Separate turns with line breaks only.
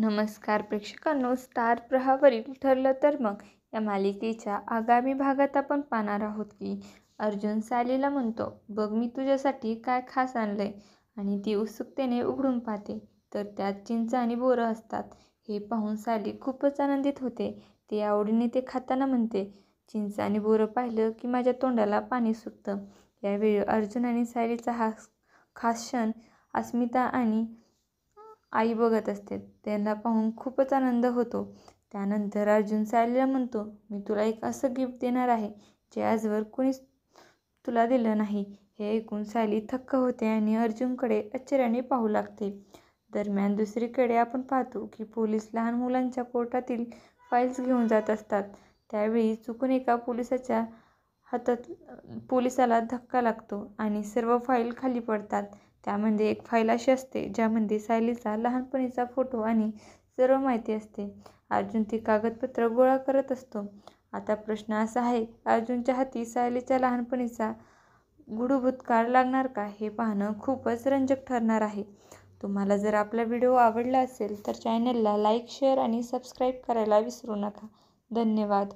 नमस्कार प्रेक्षकांनो, स्टार प्रवाहावरील ठरलं तर मग या मालिकेच्या आगामी भागात आपण पाहणार आहोत की अर्जुन सायलीला म्हणतो, बघ मी तुझ्यासाठी काय खास आणलंय. आणि ती उत्सुकतेने उघडून पाहते तर त्यात चिंच आणि बोरं असतात. हे पाहून सायली खूपच आनंदित होते. ती आवडीने ते खाताना म्हणते, चिंच आणि बोरं पाहिलं की माझ्या तोंडाला पाणी सुटतं. यावेळी अर्जुन आणि सायलीचा हा खास क्षण अस्मिता आणि आई बघत असते. त्यांना पाहून खूपच आनंद होतो. त्यानंतर अर्जुन सायलीला म्हणतो, मी तुला एक असं गिफ्ट देणार आहे जे आजवर कोणीच तुला दिलं नाही. हे ऐकून सायली थक्क होते आणि अर्जुनकडे आश्चर्याने पाहू लागते. दरम्यान दुसरीकडे आपण पाहतो की पोलीस लहान मुलांच्या कोर्टातील फाईल्स घेऊन जात असतात. त्यावेळी चुकून एका पोलिसाला धक्का लागतो आणि सर्व फाईल खाली पडतात. त्यामध्ये एक फाईल अशी असते ज्यामध्ये सायलीचा लहानपणीचा फोटो आणि सर्व माहिती असते. अर्जुन ती कागदपत्र गोळा करत असतो. आता प्रश्न असा आहे, अर्जुनच्या हाती सायलीच्या लहानपणीचा गूढ भूतकाळ लागणार का? हे पाहणं खूपच रंजक ठरणार आहे. तुम्हाला जर आपला व्हिडिओ आवडला असेल तर चॅनलला लाईक, शेअर आणि सबस्क्राईब करायला विसरू नका. धन्यवाद.